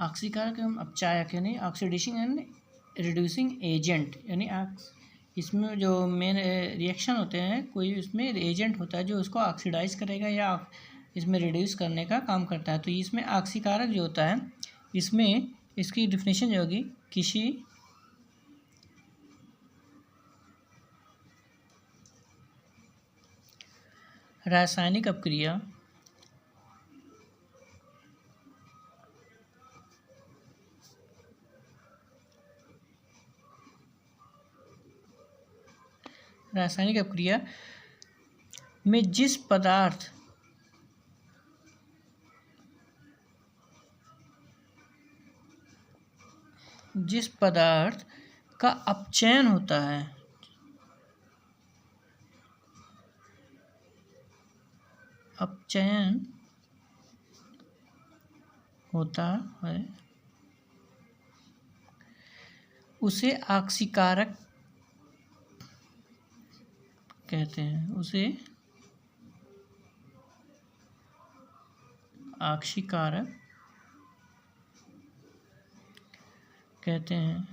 ऑक्सीकारक एवं अपचायक यानी oxidation and reducing agent, यानी इसमें जो मेन रिएक्शन होते हैं, कोई उसमें एजेंट होता है जो उसको ऑक्सीडाइज करेगा या इसमें रिड्यूस करने का काम करता है। तो इसमें ऑक्सीकारक जो होता है, इसमें इसकी डिफिनेशन जो होगी, किसी रासायनिक अपक्रिया में जिस पदार्थ का अपचयन होता है, उसे ऑक्सीकारक कहते हैं। उसे ऑक्सीकारक कहते हैं।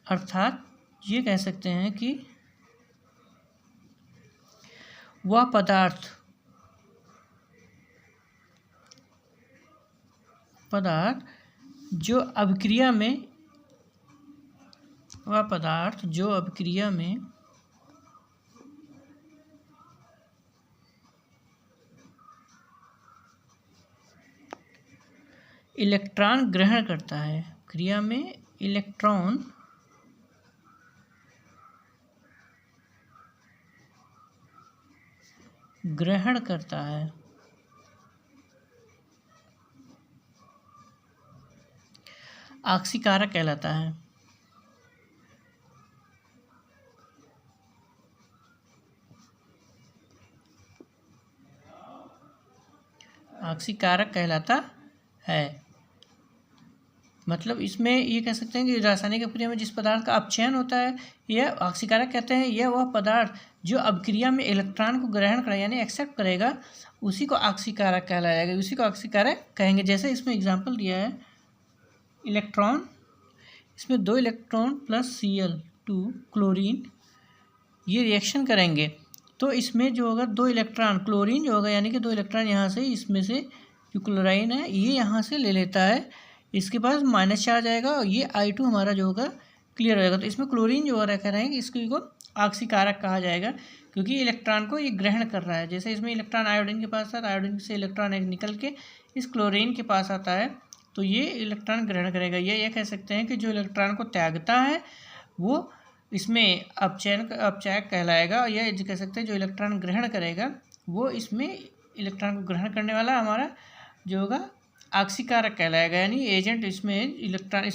अर्थात ये कह सकते हैं कि वह पदार्थ जो अभिक्रिया में इलेक्ट्रॉन ग्रहण करता है, क्रिया में इलेक्ट्रॉन ग्रहण करता है, ऑक्सीकारक कहलाता है। ऑक्सीकारक कहलाता है। मतलब इसमें ये कह सकते हैं कि रासायनिक अपक्रिया में जिस पदार्थ का अपचयन होता है, यह ऑक्सीकारक कहते हैं। यह वह पदार्थ जो अपक्रिया में इलेक्ट्रॉन को ग्रहण करेगा यानी एक्सेप्ट करेगा, उसी को ऑक्सीकारक कहलाएगा, उसी को ऑक्सीकारक कहेंगे। जैसे इसमें एग्जांपल दिया है, इलेक्ट्रॉन, इसमें 2 इलेक्ट्रॉन प्लस Cl2 क्लोरीन, ये रिएक्शन करेंगे तो इसमें जो होगा 2 इलेक्ट्रॉन क्लोरीन जो होगा, यानी कि 2 इलेक्ट्रॉन यहाँ से, इसमें से जो क्लोराइन है ये यहाँ से ले लेता है, इसके पास माइनस चार्ज आएगा और ये I2 हमारा जो होगा क्लियर हो जाएगा। तो इसमें क्लोरीन जो हो रहा है इसको ऑक्सीकारक कहा जाएगा, क्योंकि इलेक्ट्रॉन को ये ग्रहण कर रहा है। जैसे इसमें इलेक्ट्रॉन आयोडीन के पास आता है, आयोडीन से इलेक्ट्रॉन एक निकल के इस क्लोरीन के पास आता है, तो ये इलेक्ट्रॉन ग्रहण करेगा। ये कह सकते हैं कि जो इलेक्ट्रॉन को त्यागता है वो इसमें अपचायक कहलाएगा। यह कह सकते हैं जो इलेक्ट्रॉन ग्रहण करेगा वो इसमें इलेक्ट्रॉन को ग्रहण करने वाला हमारा जो होगा ऑक्सीकारक कहलाएगा, यानी एजेंट। इसमें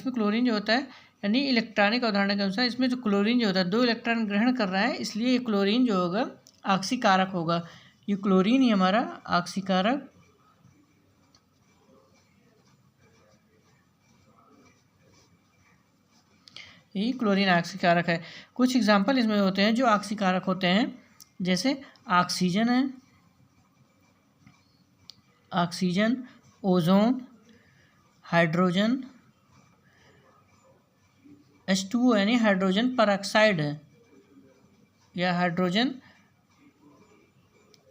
क्लोरीन जो होता है, यानी इलेक्ट्रॉनिक अवधारणा के अनुसार इसमें जो क्लोरीन जो होता है 2 इलेक्ट्रॉन ग्रहण कर रहा है, इसलिए ये क्लोरीन जो होगा ऑक्सीकारक होगा। ये क्लोरीन ही हमारा ऑक्सीकारक यही क्लोरीन ऑक्सीकारक है। कुछ एग्जाम्पल इसमें होते हैं जो ऑक्सीकारक होते हैं, जैसे ऑक्सीजन है, ऑक्सीजन, ओजोन, हाइड्रोजन, H2O यानी हाइड्रोजन परऑक्साइड है, या हाइड्रोजन,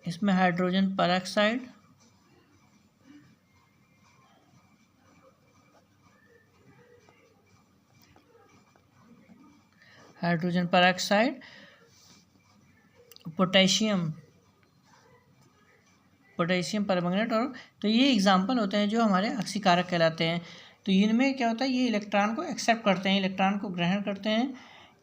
इसमें हाइड्रोजन परऑक्साइड, पोटेशियम परमैंगनेट, और तो ये एग्जाम्पल होते हैं जो हमारे ऑक्सीकारक कहलाते हैं। तो इनमें क्या होता है, ये इलेक्ट्रॉन को एक्सेप्ट करते हैं, इलेक्ट्रॉन को ग्रहण करते हैं,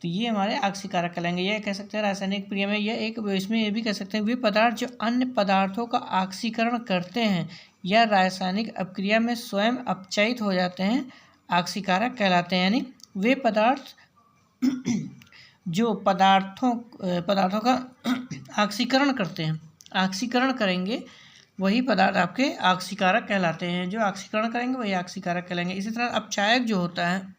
तो ये हमारे ऑक्सीकारक कहलाएंगे। यह कह सकते हैं रासायनिक क्रिया में यह एक, इसमें ये भी कह सकते हैं वे पदार्थ जो अन्य पदार्थों का ऑक्सीकरण करते हैं या रासायनिक अपक्रिया में स्वयं अपचयित हो जाते हैं, ऑक्सीकारक कहलाते हैं। यानी वे पदार्थ जो पदार्थों का ऑक्सीकरण करते हैं, ऑक्सीकरण करेंगे, वही पदार्थ आपके ऑक्सीकारक कहलाते हैं। जो ऑक्सीकरण करेंगे वही ऑक्सीकारक कहलाएंगे। इसी तरह अपचायक जो होता है,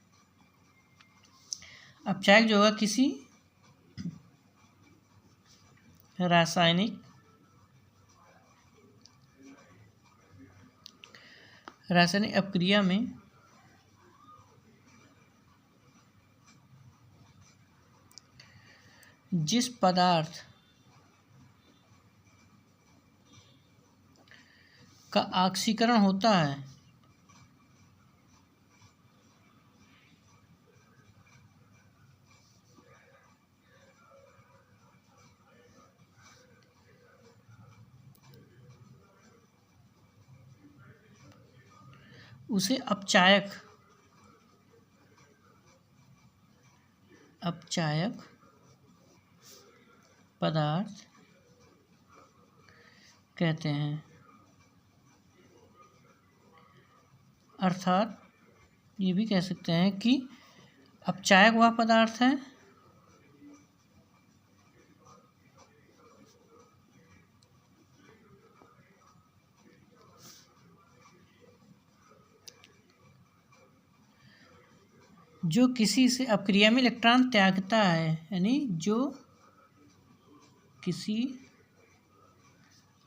अपचायक जो होगा किसी रासायनिक रासायनिक अपक्रिया में जिस पदार्थ का ऑक्सीकरण होता है उसे अपचायक पदार्थ कहते हैं। अर्थात ये भी कह सकते हैं कि अपचायक वह पदार्थ है जो किसी से अपक्रिया में इलेक्ट्रॉन त्यागता है, यानी जो किसी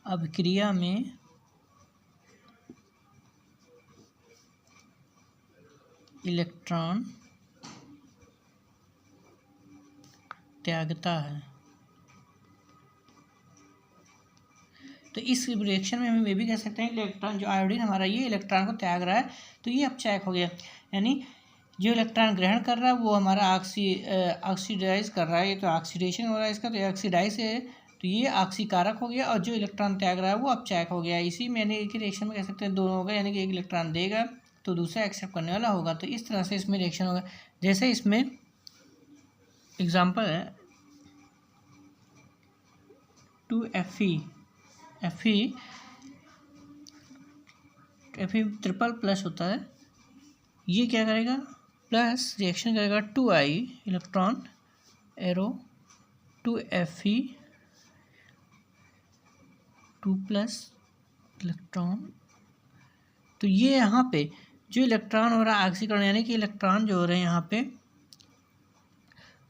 अपक्रिया में इलेक्ट्रॉन त्यागता है। तो इस रिएक्शन में हम ये भी कह सकते हैं कि इलेक्ट्रॉन जो आयोडीन हमारा ये इलेक्ट्रॉन को त्याग रहा है तो ये अपचायक हो गया, यानी जो इलेक्ट्रॉन ग्रहण कर रहा है वो हमारा ऑक्सीडाइज कर रहा है, ये तो ऑक्सीडेशन हो रहा है इसका, तो ये ऑक्सीडाइज है तो ये ऑक्सीकारक हो गया, और जो इलेक्ट्रॉन त्याग रहा है वो अपचायक हो गया। इसी में यानी एक ही रिएक्शन में कह सकते हैं दोनों होगा, यानी कि एक इलेक्ट्रॉन देगा तो दूसरा एक्सेप्ट करने वाला होगा। तो इस तरह से इसमें रिएक्शन होगा। जैसे इसमें एग्जाम्पल है 2Fe ट्रिपल प्लस होता है, ये क्या करेगा प्लस रिएक्शन करेगा 2I electron arrow 2Fe 2 plus electron. तो ये यहाँ पे जो इलेक्ट्रॉन हो रहा है ऑक्सीकरण, यानी कि इलेक्ट्रॉन जो हो रहे हैं यहाँ पे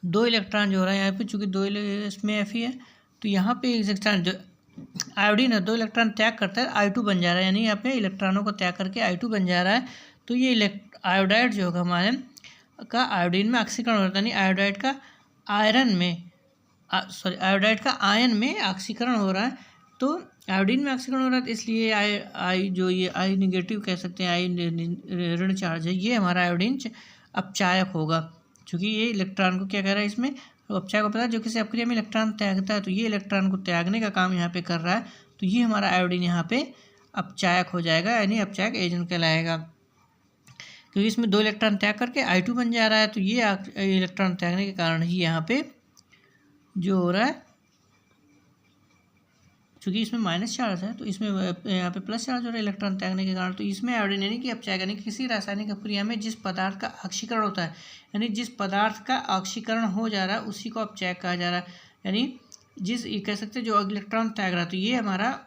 2 इलेक्ट्रॉन जो हो रहा है यहाँ पे, चूँकि 2 इसमें Fe है तो यहाँ पे इलेक्ट्रॉन जो आयोडीन है 2 इलेक्ट्रॉन त्याग करता है I2 बन जा रहा है, यानी यहाँ पे इलेक्ट्रॉनों को त्याग करके I2 बन जा रहा है। तो ये आयोडाइड जो होगा हमारे का आयोडीन में ऑक्सीकरण होता है, यानी आयोडाइड का आयोडाइड का आयन में ऑक्सीकरण हो रहा है। तो आयोडीन में ऑक्सीकरण हो रहा है तो इसलिए आई जो ये आई निगेटिव कह सकते हैं, आई ऋण चार्ज है, ये हमारा आयोडीन अपचायक होगा, क्योंकि ये इलेक्ट्रॉन को क्या कर रहा है इसमें अपचायक को पता है जो किसी अपक्रिया में इलेक्ट्रॉन त्यागता है तो ये इलेक्ट्रॉन को त्यागने का काम यहाँ पे कर रहा है, तो ये हमारा आयोडीन यहाँ पे अपचायक हो जाएगा, यानी अपचायक एजेंट कहलाएगा, क्योंकि इसमें 2 इलेक्ट्रॉन त्याग करके I2 बन जा रहा है। तो ये इलेक्ट्रॉन त्यागने के कारण ही यहाँ पे जो हो रहा है, क्योंकि इसमें माइनस चार्ज है तो इसमें यहाँ पे प्लस चार्ज हो रहा है इलेक्ट्रॉन त्यागने के कारण। तो इसमें आयोडीन यानी कि अपचायक, यानी किसी रासायनिक अपक्रिया में जिस पदार्थ का ऑक्सीकरण होता है, यानी जिस पदार्थ का ऑक्सीकरण हो जा रहा है उसी को अपचायक कहा जा रहा है, यानी जिस कह सकते हैं जो इलेक्ट्रॉन त्याग रहा है तो ये हमारा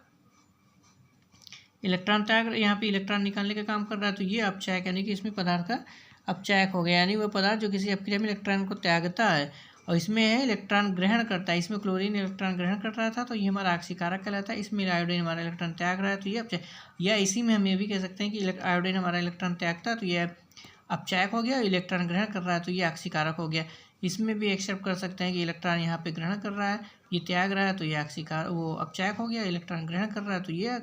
इलेक्ट्रॉन त्याग यहाँ पे इलेक्ट्रॉन निकालने का काम कर रहा है, तो ये अपचायक यानी कि इसमें पदार्थ का अपचायक हो गया, यानी वह पदार्थ जो किसी अपक्रिया में इलेक्ट्रॉन को त्यागता है और इसमें है इलेक्ट्रॉन ग्रहण करता है, इसमें क्लोरीन इलेक्ट्रॉन ग्रहण कर रहा था तो ये हमारा ऑक्सीकारक कहलाता है, इसमें आयोडीन हमारा इलेक्ट्रॉन त्याग रहा है तो ये अपचायक, या इसी में हम ये भी कह सकते हैं कि आयोडीन हमारा इलेक्ट्रॉन त्यागता है तो ये अपचायक हो गया, इलेक्ट्रॉन ग्रहण कर रहा है तो ये ऑक्सीकारक हो गया। इसमें भी एक्सेप्ट कर सकते हैं कि इलेक्ट्रॉन यहाँ पे ग्रहण कर रहा है, ये त्याग रहा है तो ये वो अपचायक हो गया, इलेक्ट्रॉन ग्रहण कर रहा है तो ये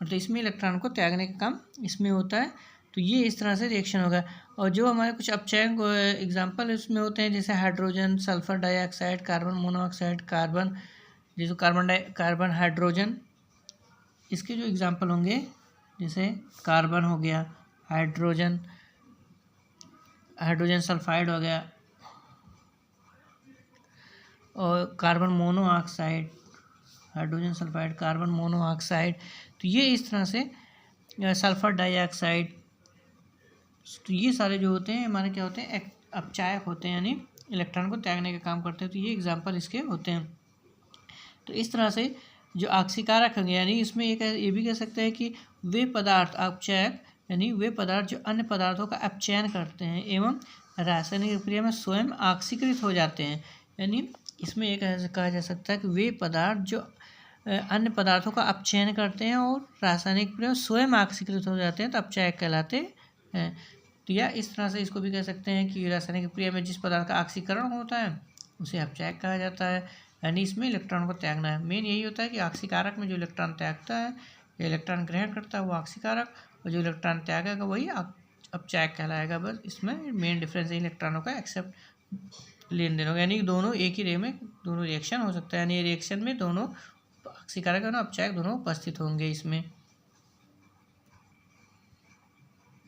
मतलब इसमें इलेक्ट्रॉन को त्यागने का काम इसमें होता है। तो ये इस तरह से रिएक्शन होगा। और जो हमारे कुछ अपचायक एग्जांपल इसमें होते हैं जैसे hydrogen, sulphur dioxide, carbon monoxide, carbon जैसे कार्बन हाइड्रोजन, इसके जो एग्जांपल होंगे जैसे कार्बन हो गया, हाइड्रोजन सल्फाइड हो गया, और carbon monoxide, hydrogen sulphide, carbon monoxide, तो ये इस तरह से सल्फर डाइऑक्साइड, तो ये सारे जो होते हैं हमारे क्या होते हैं अपचायक होते हैं, यानी इलेक्ट्रॉन को त्यागने का काम करते हैं। तो ये एग्जांपल इसके होते हैं। तो इस तरह से जो ऑक्सीकारक होंगे, यानी इसमें ये भी कह सकते हैं कि वे पदार्थ अपचायक, यानी वे पदार्थ जो अन्य पदार्थों का अपचयन करते हैं एवं रासायनिक प्रक्रिया में स्वयं ऑक्सीकृत हो जाते हैं, यानी इसमें एक कहा जा सकता है कि वे पदार्थ जो अन्य पदार्थों का अपचयन करते हैं और रासायनिक प्रक्रिया स्वयं ऑक्सीकृत हो जाते हैं तो अपचायक कहलाते हैं। तो या इस तरह से इसको भी कह सकते हैं कि रासायनिक प्रक्रिया में जिस पदार्थ का ऑक्सीकरण होता है उसे अपचायक कहा जाता है, यानी इसमें इलेक्ट्रॉन को त्यागना है। मेन यही होता है कि ऑक्सीकारक में जो इलेक्ट्रॉन त्यागता है या इलेक्ट्रॉन ग्रहण करता है वो ऑक्सीकारक, और जो इलेक्ट्रॉन त्यागेगा वही अपचायक कहलाएगा। बस इसमें मेन डिफरेंस है इलेक्ट्रॉनों का एक्सेप्ट लेन देन होगा, यानी दोनों एक ही रे में दोनों रिएक्शन हो सकता है, यानी रिएक्शन में दोनों ऑक्सीकारक और अपचायक दोनों उपस्थित होंगे इसमें।